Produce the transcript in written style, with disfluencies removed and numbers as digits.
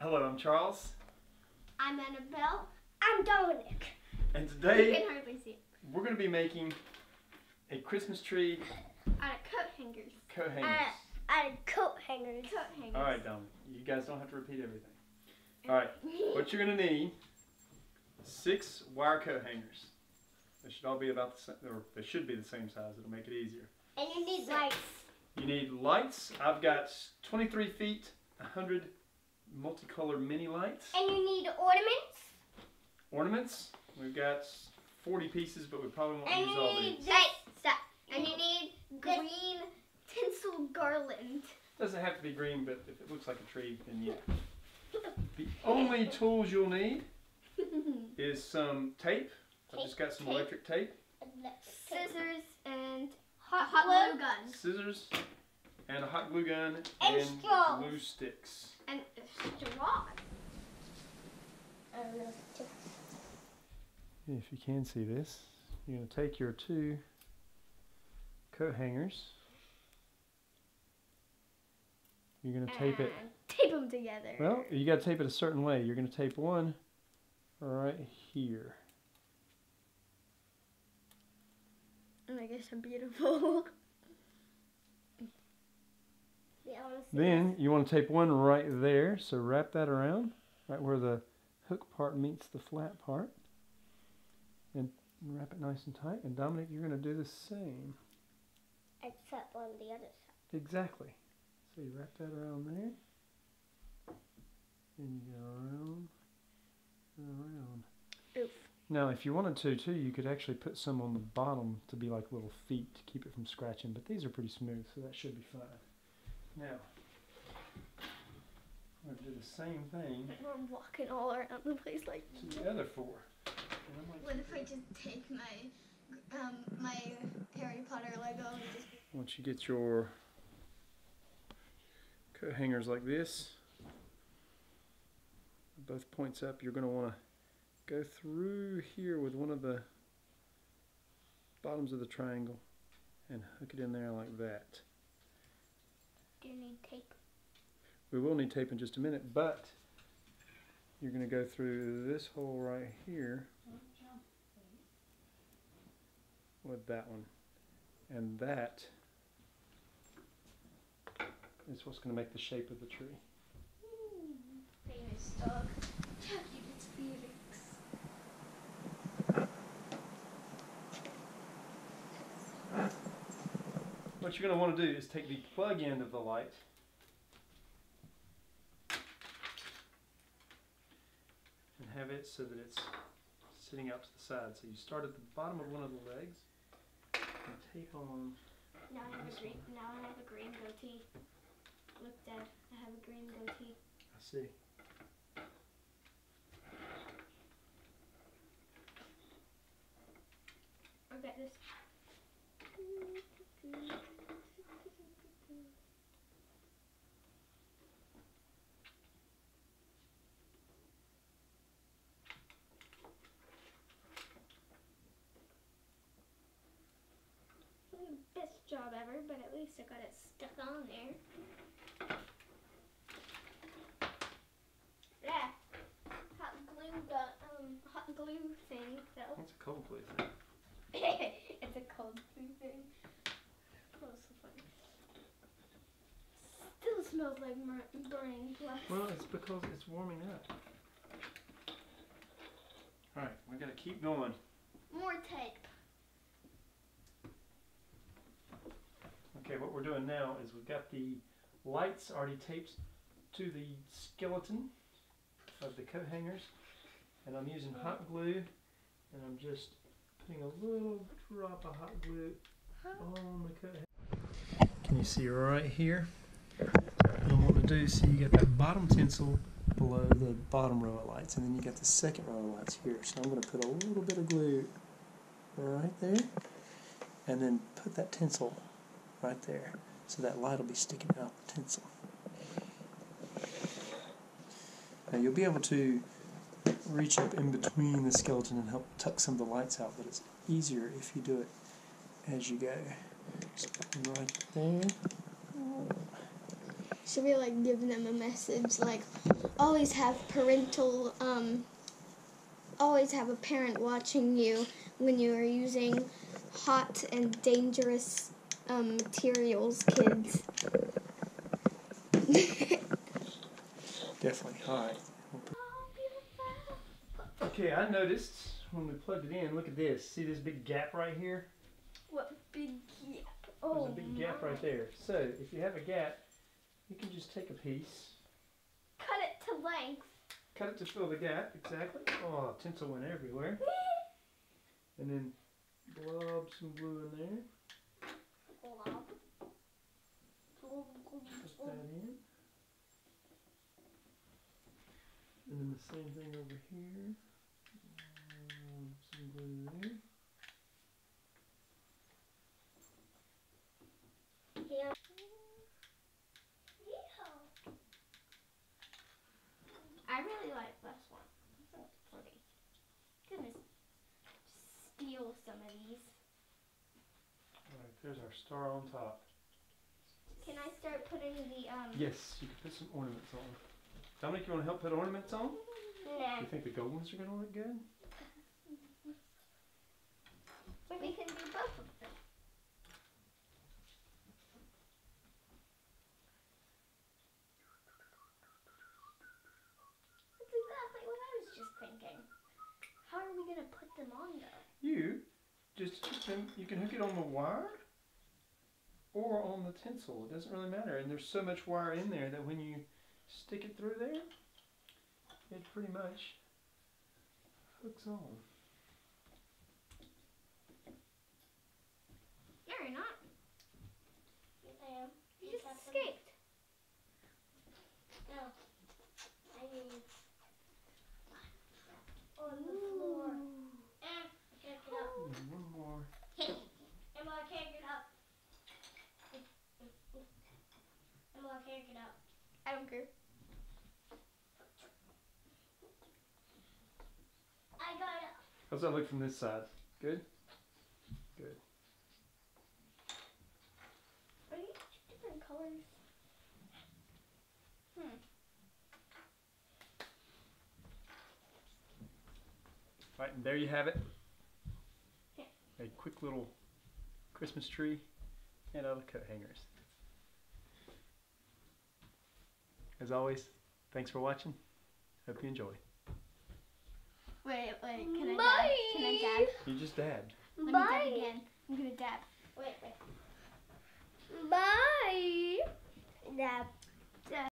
Hello, I'm Charles. I'm Annabelle. I'm Dominic. And You today can hardly see it. we're going to be making a Christmas tree Out of coat hangers. coat hangers. Out of coat hangers. Coat hangers. Alright, Dominic, you guys don't have to repeat everything. Alright, what you're going to need 6 wire coat hangers. They should all be about the same, or they should be the same size. It'll make it easier. And you need lights. You need lights. I've got 23 feet, 100 multicolor mini lights. And you need ornaments. Ornaments. We've got 40 pieces, but we probably won't And use you all need these. stop. And you need green tinsel garland. Doesn't have to be green, but if it looks like a tree, then yeah. The only tools you'll need is some tape. I've just got some electric tape. Scissors and hot glue gun. Scissors and a hot glue gun And and straws. glue sticks. And straw. If you can see this, you're going to take your 2 coat hangers. You're going to tape it. Tape them together. Well, you got to tape it a certain way. You're going to tape one right here. Oh, I guess I'm beautiful. Then you want to tape one right there. So wrap that around, right where the hook part meets the flat part. And wrap it nice and tight. And Dominic, you're going to do the same. Except on the other side. Exactly. So you wrap that around there. And you go around and around. Oof. Now, if you wanted to, too, you could actually put some on the bottom to be like little feet to keep it from scratching. But these are pretty smooth, so that should be fine. Now, I'm going to do the same thing We're walking all around the place like. to the other 4. What if I just take my Harry Potter Lego and just. Once you get your coat hangers like this, both points up, you're going to want to go through here with one of the bottoms of the triangle and hook it in there like that. Do you need tape? We will need tape in just a minute, but you're going to go through this hole right here with that one. And that is what's going to make the shape of the tree. Famous dog. Chucky, it's Felix. What you're going to want to do is take the plug end of the light and have it so that it's sitting out to the side. So you start at the bottom of one of the legs and tape on. Now I have a green goatee. Look, Dad, I have a green goatee. I see. I bet this. Best job ever, but at least I got it stuck on there. Yeah, hot glue thing though. That's a cold place there. It's a cold glue thing. Oh, so funny. Still smells like burning glass. Well, it's because it's warming up. Alright, we're going to keep going. More tape. Okay, what we're doing now is we've got the lights already taped to the skeleton of the coat hangers, and I'm using hot glue, and I'm just putting a little drop of hot glue on the coat hanger. Can you see right here? What I'm wanting to do, so you get that bottom tinsel below the bottom row of lights, and then you got the second row of lights here. So I'm going to put a little bit of glue right there, and then put that tinsel right there, so that light will be sticking out the tinsel. Now you'll be able to reach up in between the skeleton and help tuck some of the lights out, but it's easier if you do it as you go. So right there. should we like give them a message like always have always have a parent watching you when you are using hot and dangerous materials, kids. Definitely hot. Okay, I noticed when we plugged it in, look at this. See this big gap right here? What big gap? There's a big gap right there. So if you have a gap, you can just take a piece. Cut it to length. Cut it to fill the gap, exactly. Oh, tinsel went everywhere. And then blob some glue in there. Put that in. And then the same thing over here. Some glue there. Yeah. I really like this one. It's pretty. Goodness. Steal some of these. Alright, there's our star on top. Can I start putting the Yes, you can put some ornaments on. Dominic, you want to help put ornaments on? Nah. You think the gold ones are going to look good? We can do both of them. That's exactly what I was just thinking. How are we going to put them on though? You just hook them, you can hook it on the wire or on the tinsel. It doesn't really matter. And there's so much wire in there that when you stick it through there, it pretty much hooks on. No, you're not. Yes, I am. You just escaped. No. I need on the floor. I can't get up. One more. Emma, I can't get up. Emma, I can't get up. I don't care. I got up. How's that look from this side? Good? Good. Are these different colors? Right, and there you have it. Yeah. A quick little Christmas tree and other coat hangers. As always, thanks for watching. Hope you enjoy. Wait, can I dab? Can I dab? You just dabbed. Let me dab again. I'm gonna dab. Wait. Bye. Dab.